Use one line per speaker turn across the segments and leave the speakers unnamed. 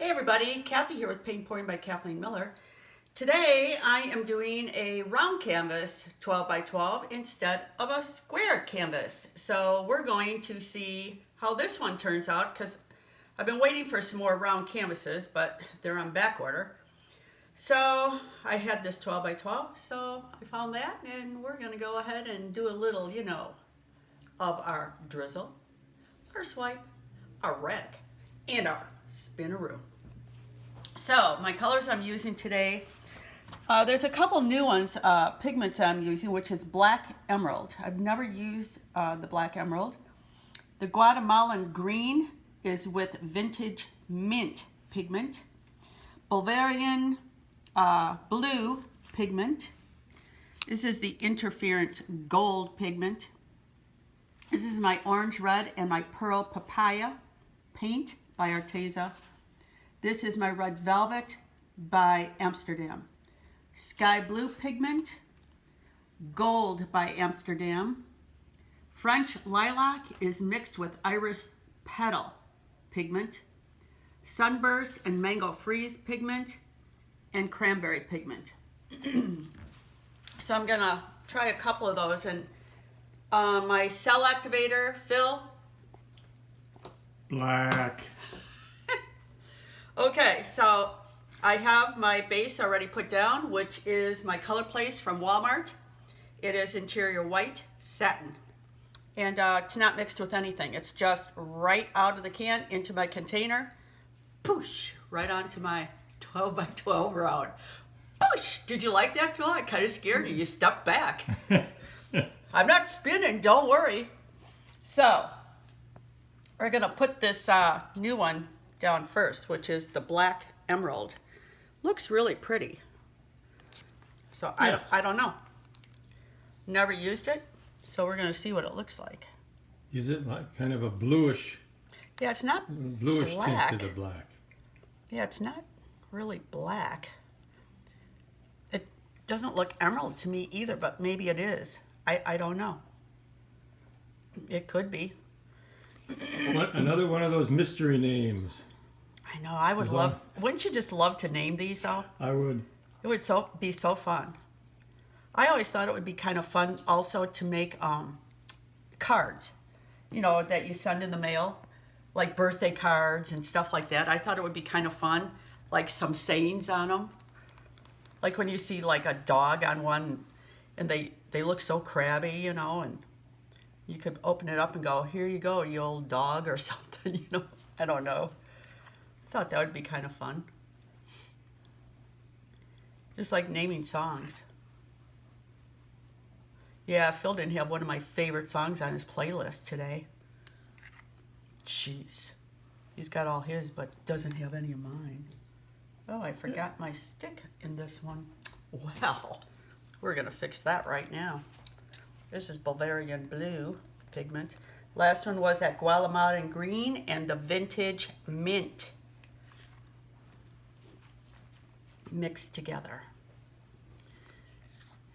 Hey everybody, Kathy here with Paint Pouring by Kathleen Miller. Today I am doing a round canvas 12 by 12 instead of a square canvas. So we're going to see how this one turns out because I've been waiting for some more round canvases, but they're on back order. So I had this 12 by 12, so I found that, and we're going to go ahead and do a little, of our drizzle, our swipe, our rack, and our spinaroo. So my colors I'm using today, there's a couple new ones, pigments I'm using, which is Black Emerald. I've never used the Black Emerald. The Guatemalan green is with Vintage Mint pigment. Bavarian blue pigment. This is the Interference gold pigment. This is my orange red and my pearl papaya paint by ARTEZA. This is my red velvet by Amsterdam. Sky blue pigment, gold by Amsterdam. French lilac is mixed with iris petal pigment. Sunbusrt and mango freeze pigment, and cranberry pigment. So I'm gonna try a couple of those, and my cell activator, Phil.
Black.
Okay, so I have my base already put down, which is my Color Place from Walmart. It is interior white satin. And it's not mixed with anything. It's just right out of the can into my container. Poosh, right onto my 12 by 12 round. Poosh! Did you like that, Phil? I kind of scared you. You stepped back. I'm not spinning, don't worry. So, we're gonna put this new one down first, which is the Black Emerald. Looks really pretty. So
Yes.
I don't know. Never used it, so we're gonna see what it looks like.
Is it like kind of a bluish
Yeah, it's not black.
tint to the black?
Yeah, it's not really black. It doesn't look emerald to me either, but maybe it is. I don't know. It could be.
Another one of those mystery names.
I know, I would love, wouldn't you just love to name these all?
I would.
It would be so fun. I always thought it would be kind of fun also to make cards, that you send in the mail, like birthday cards and stuff like that. I thought it would be kind of fun, like some sayings on them. Like when you see like a dog on one and they look so crabby, and you could open it up and go, here you go, you old dog, or something, I don't know. I thought that would be kind of fun. Just like naming songs. Yeah, Phil didn't have one of my favorite songs on his playlist today. Jeez. He's got all his, but doesn't have any of mine. Oh, I forgot my stick in this one. Well, we're going to fix that right now. This is Bavarian blue pigment. Last one was that Guatemalan green and the Vintage Mint mixed together.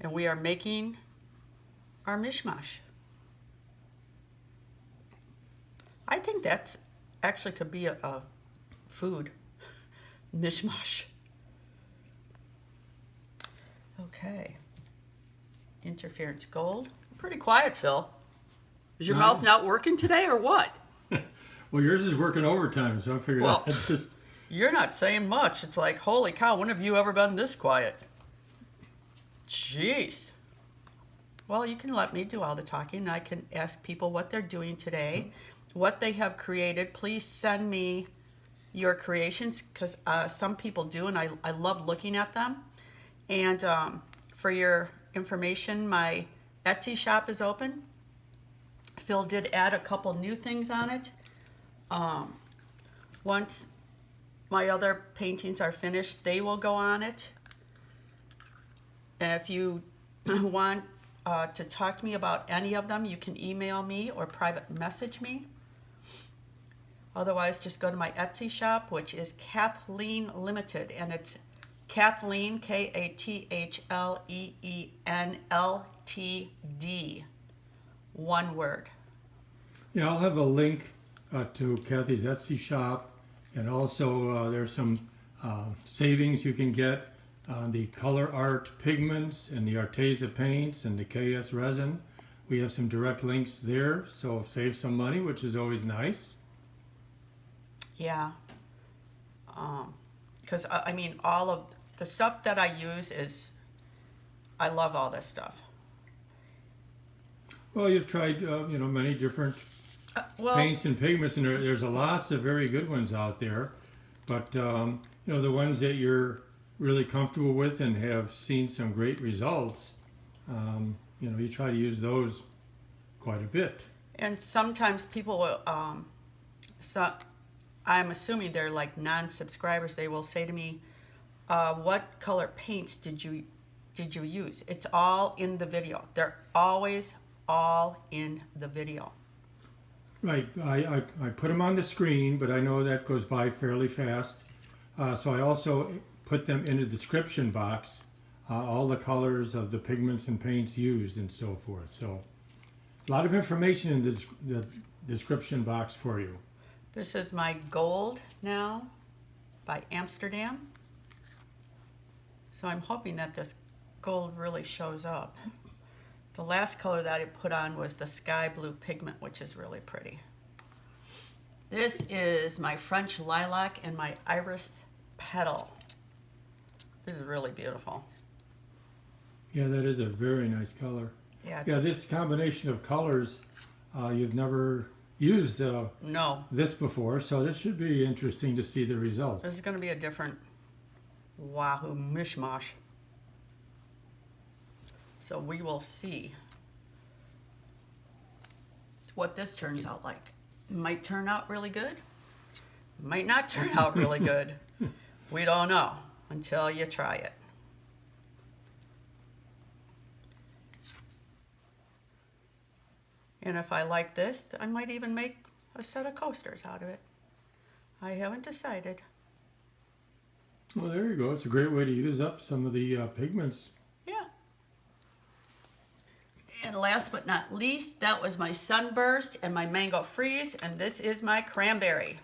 And we are making our mishmash. I think that's actually could be a food. Mishmash. Okay. Interference gold. Pretty quiet, Phil. Is your mouth not working today or what?
Well, yours is working overtime, so I figured I'd just...
You're not saying much. It's like, holy cow, when have you ever been this quiet? Jeez. Well, you can let me do all the talking. I can ask people what they're doing today, what they have created. Please send me your creations because some people do, and I love looking at them. And for your information, my Etsy shop is open. Phil did add a couple new things on it. Once my other paintings are finished, they will go on it. And if you want to talk to me about any of them, you can email me or private message me. Otherwise, just go to my Etsy shop, which is Kathleen Limited, and it's Kathleen, KATHLEEN One word.
Yeah, I'll have a link to Kathy's Etsy shop And also there's some savings you can get on the ColourArte pigments and the ARTEZA paints and the KS resin. We have some direct links there, so save some money, which is always nice.
Yeah. Because, I mean, all of the stuff that I use is, I love all this stuff.
Well, you've tried, many different paints and pigments, and there's lots of very good ones out there. But, the ones that you're really comfortable with and have seen some great results, you try to use those quite a bit.
And sometimes people will, I'm assuming they're like non-subscribers. They will say to me, what color paints did you use? It's all in the video. They're always all in the video.
Right. I put them on the screen, but I know that goes by fairly fast. So I also put them in the description box, all the colors of the pigments and paints used and so forth. So a lot of information in the description box for you.
This is my gold now by Amsterdam. So I'm hoping that this gold really shows up. The last color that I put on was the sky blue pigment, which is really pretty. This is my French lilac and my iris petal. This is really beautiful.
Yeah, that is a very nice color.
Yeah,
this combination of colors, you've never used
no.
this before, so this should be interesting to see the results.
There's going to be a different wahoo mishmash. So we will see what this turns out like. Might turn out really good. Might not turn out really good. We don't know until you try it. And if I like this, I might even make a set of coasters out of it. I haven't decided.
Well, there you go. It's a great way to use up some of the pigments.
Yeah. And last but not least, that was my Sunbusrt and my Mango Freeze, and this is my Cranberry.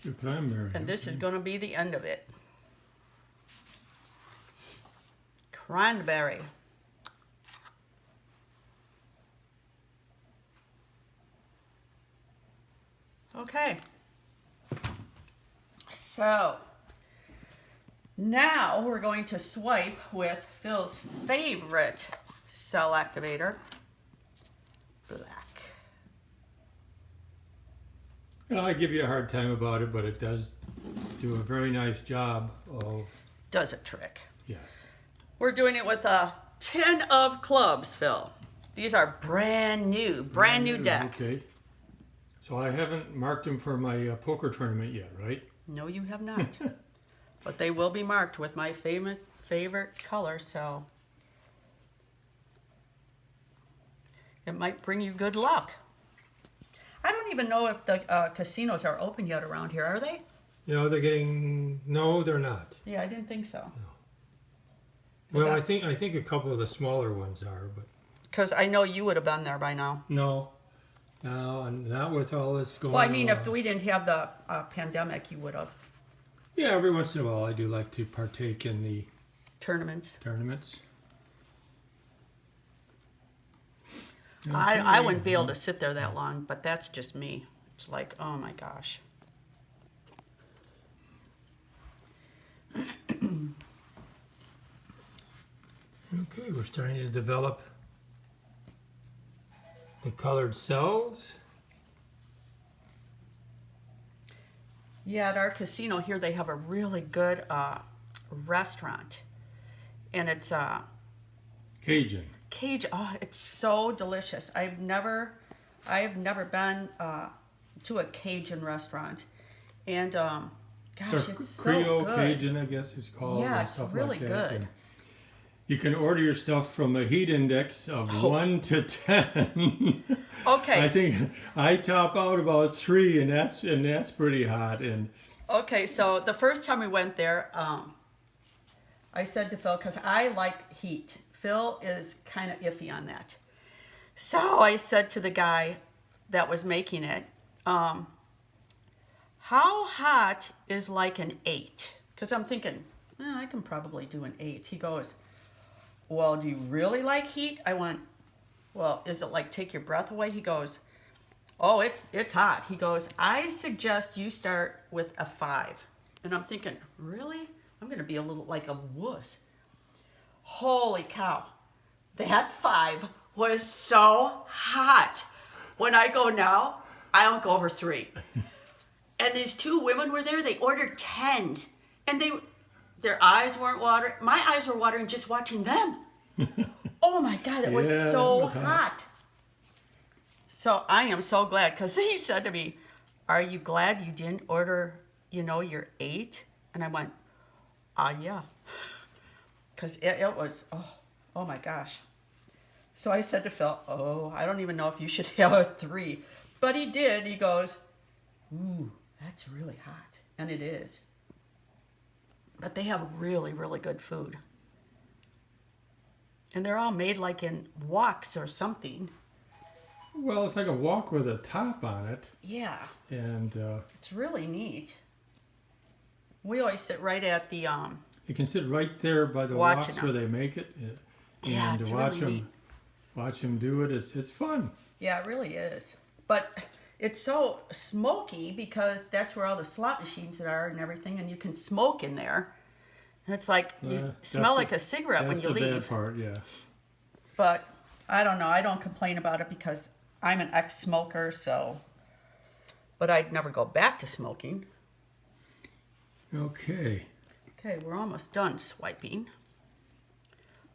Your Cranberry.
And this is going to be the end of it. Cranberry. Okay. So now we're going to swipe with Phil's favorite cell activator, black.
I give you a hard time about it, but it does do a very nice job of...
Does a trick.
Yes.
We're doing it with a 10 of clubs, Phil. These are brand new deck.
Okay. So I haven't marked them for my poker tournament yet, right?
No, you have not. But they will be marked with my favorite color, so it might bring you good luck. I don't even know if the casinos are open yet around here, are they?
They're getting... No, they're not.
Yeah, I didn't think so.
No. Well, I think a couple of the smaller ones are, but...
Because I know you would have been there by now.
No. No, not with all this going on.
Well, I mean, if we didn't have the pandemic, you would have.
Yeah, every once in a while I do like to partake in the
Tournaments.
Okay.
I wouldn't be able to sit there that long, but that's just me. It's like, oh my gosh.
Okay, we're starting to develop the colored cells.
Yeah, at our casino here, they have a really good restaurant, and it's
Cajun.
Oh, it's so delicious. I've never been to a Cajun restaurant, and gosh, it's so
Creole
good.
Cajun, I guess it's called.
Yeah,
and
it's
stuff
really
like that.
good.
And you can order your stuff from a heat index of 1 to 10.
Okay.
I think I top out about 3, and that's pretty hot. And
okay, so the first time we went there, I said to Phil, because I like heat. Phil is kind of iffy on that. So I said to the guy that was making it, how how hot is like an 8? Because I'm thinking, I can probably do an 8. He goes, well, do you really like heat? I went, well, is it like take your breath away? He goes, oh, it's hot. He goes, I suggest you start with a 5. And I'm thinking, really? I'm going to be a little like a wuss. Holy cow. That 5 was so hot. When I go now, I don't go over 3. And these 2 women were there. They ordered 10s. And their eyes weren't watering. My eyes were watering just watching them. Oh my God, it was so hot. So I am so glad, because he said to me, are you glad you didn't order, your 8? And I went, yeah. Because it was, oh my gosh. So I said to Phil, I don't even know if you should have a 3. But he did. He goes, ooh, that's really hot. And it is. But they have really, really good food. And they're all made like in woks or something.
Well, it's like a wok with a top on it.
Yeah.
And
it's really neat. We always sit right at the
you can sit right there by the woks where they make it.
Yeah,
and
it's
watch
really
them
neat.
Watch them do it. It's fun.
Yeah, it really is. But it's so smoky because that's where all the slot machines are and everything, and you can smoke in there. And it's like you smell like a cigarette when you leave.
That's the bad part, yeah.
But I don't know. I don't complain about it because I'm an ex-smoker, so. But I'd never go back to smoking.
Okay.
Okay, we're almost done swiping.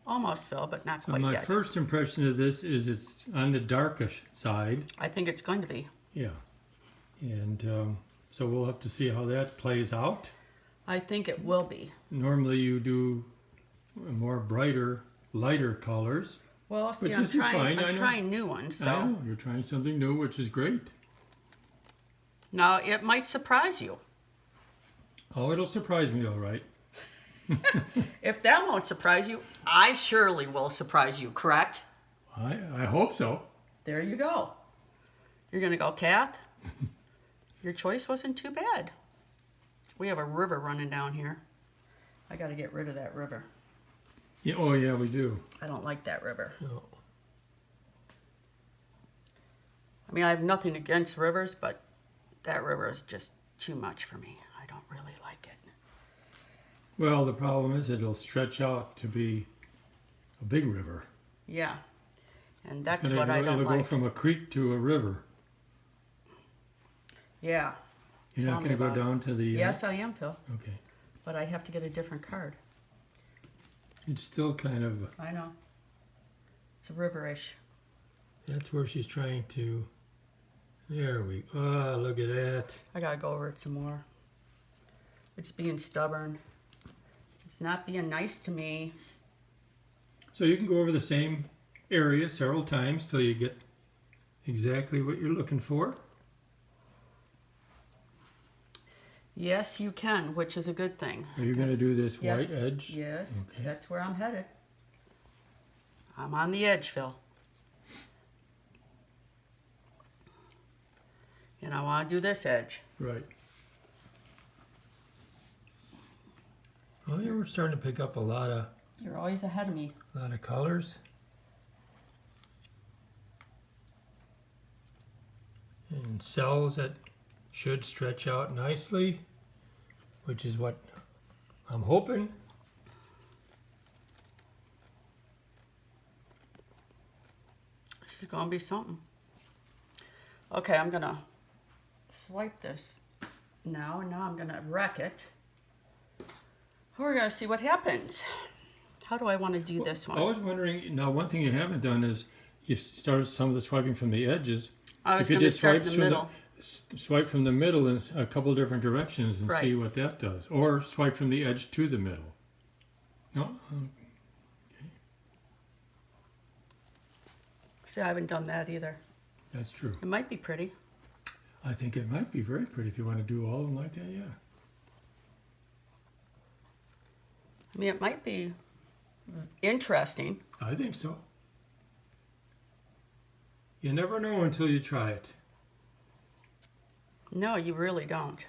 Almost, Phil, but not quite
my
yet.
first impression of this is it's on the darkish side.
I think it's going to be.
Yeah. And so we'll have to see how that plays out.
I think it will be.
Normally you do more brighter, lighter colors.
Well, see,
which
I'm
is fine.
I'm trying new ones. So.
I know. You're trying something new, which is great.
Now, it might surprise you.
Oh, it'll surprise me, all right.
If that won't surprise you, I surely will surprise you, correct?
I hope so.
There you go. You're going to go, Kath? Your choice wasn't too bad. We have a river running down here. I got to get rid of that river.
Yeah, oh, yeah, we do.
I don't like that river.
No.
I mean, I have nothing against rivers, but that river is just too much for me. I don't really like it.
Well, the problem is it'll stretch out to be a big river.
Yeah, and that's what I don't
like. It'll go from a creek to a river.
Yeah.
You're not going to go down to the...
Yes, I am, Phil.
Okay.
But I have to get a different card.
It's still kind of...
I know. It's a river-ish.
That's where she's trying to... There we go. Ah, look at that.
I got to go over it some more. It's being stubborn. It's not being nice to me.
So you can go over the same area several times till you get exactly what you're looking for.
Yes, you can, which is a good thing.
Are you going to do this white edge?
Yes,
okay.
That's where I'm headed. I'm on the edge, Phil. And I want to do this edge.
Right. Oh, yeah, we're starting to pick up a lot of...
You're always ahead of me.
A lot of colors. And cells that should stretch out nicely, which is what I'm hoping.
This is going to be something. Okay, I'm going to swipe this now, and now I'm going to wreck it. We're going to see what happens. How do I want to do this one?
I was wondering, now one thing you haven't done is you started some of the swiping from the edges.
I was going to start in the middle.
Swipe from the middle in a couple different directions and see what that does. Or swipe from the edge to the middle. No? Okay.
See, I haven't done that either.
That's true.
It might be pretty.
I think it might be very pretty if you want to do all of them like that, yeah.
I mean, it might be interesting.
I think so. You never know until you try it.
No, you really don't.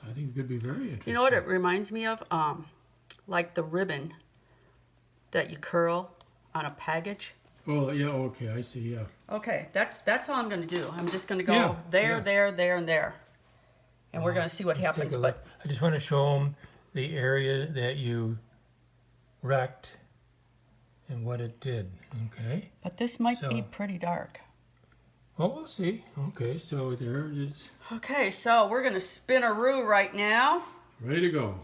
I think it could be very interesting.
You know what it reminds me of? Like the ribbon that you curl on a package.
Oh, yeah, okay, I see, yeah.
Okay, that's all I'm going to do. I'm just going to go
Yeah,
there,
yeah.
there, there, and there. And we're going to see what
Let's take
happens.
a
But
look. I just want to show them the area that you wrecked and what it did, okay?
but this might be
So-
pretty dark.
Well, we'll see. Okay, so there it is.
Okay, so we're going to spin a roux right now.
Ready to go.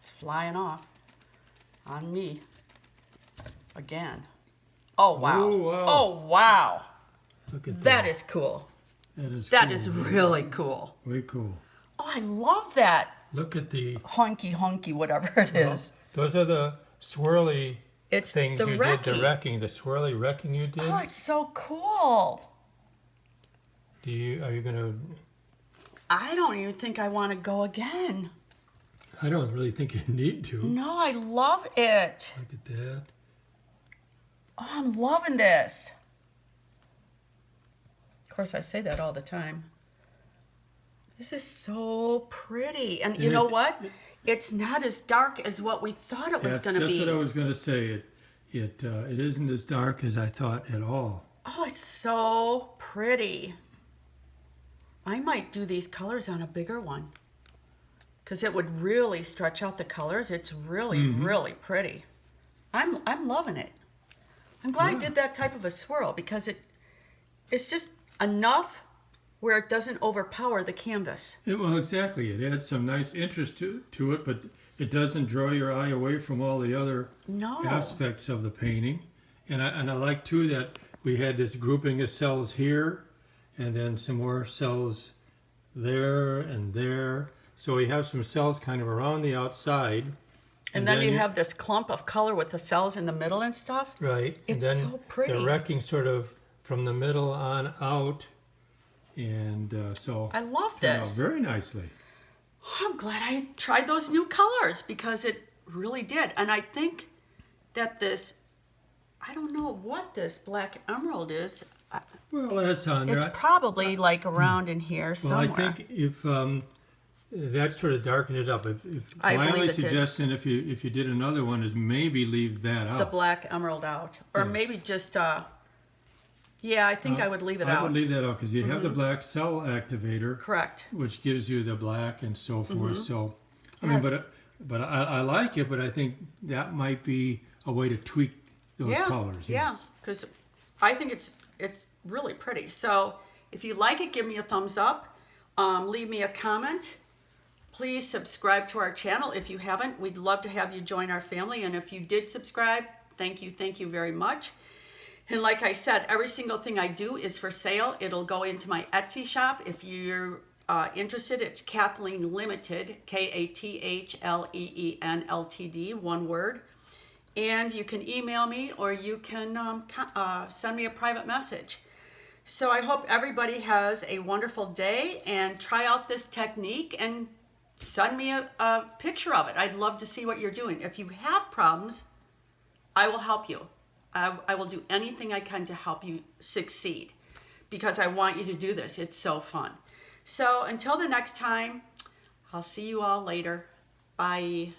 It's flying off on me again. Oh, wow.
Oh, wow.
Oh, wow.
Look at
That is cool.
That
That
cool.
is really cool.
Way cool.
Oh, I love that.
Look at the...
Honky, whatever it is.
Those are the swirly
It's
things
the
you did, the
recce.
wrecking, the swirly wrecking you did.
Oh, it's so cool.
Are you gonna?
I don't even think I want to go again.
I don't really think you need to.
No, I love it.
Look at that.
Oh, I'm loving this. Of course, I say that all the time. This is so pretty. And you
And
know
it-
what? It's not as dark as what we thought it was
That's
going to
just
be.
what I was gonna say. It isn't as dark as I thought at all.
Oh, it's so pretty. I might do these colors on a bigger one because it would really stretch out the colors. It's really, really pretty. I'm loving it. I'm glad I
Yeah.
did that type of a swirl because it's just enough where it doesn't overpower the canvas.
Well, exactly. It adds some nice interest to it, but it doesn't draw your eye away from all the other
No.
aspects of the painting. And I like too that we had this grouping of cells here, and then some more cells there and there. So we have some cells kind of around the outside.
And then you have this clump of color with the cells in the middle and stuff.
Right.
It's
and then
so pretty.
the wrecking sort of from the middle on out. And so
I love
turned out
this.
very nicely.
I'm glad I tried those new colors because it really did. And I think that this, I don't know what this black emerald is.
Well, that's on there.
It's probably like around in here
Well,
somewhere.
I think if that sort of darkened it up. If
I
my
believe
only
it did.
suggestion, if you did another one, is maybe leave that out.
the black emerald out. Or
Yes.
maybe just, yeah, I think I would leave it
I
out.
would leave that out because you have the black cell activator,
Correct.
which gives you the black and so forth. So, I
Yeah.
mean, but I like it, but I think that might be a way to tweak those
Yeah,
colors.
yeah,
Yes.
because I think it's really pretty. So if you like it, give me a thumbs up. Leave me a comment. Please subscribe to our channel if you haven't. We'd love to have you join our family. And if you did subscribe, thank you very much. And like I said, every single thing I do is for sale. It'll go into my Etsy shop. If you're interested, it's Kathleen Limited, Kathleen Ltd, one word. And you can email me or you can send me a private message. So I hope everybody has a wonderful day and try out this technique and send me a picture of it. I'd love to see what you're doing. If you have problems, I will help you. I will do anything I can to help you succeed because I want you to do this. It's so fun. So until the next time, I'll see you all later. Bye.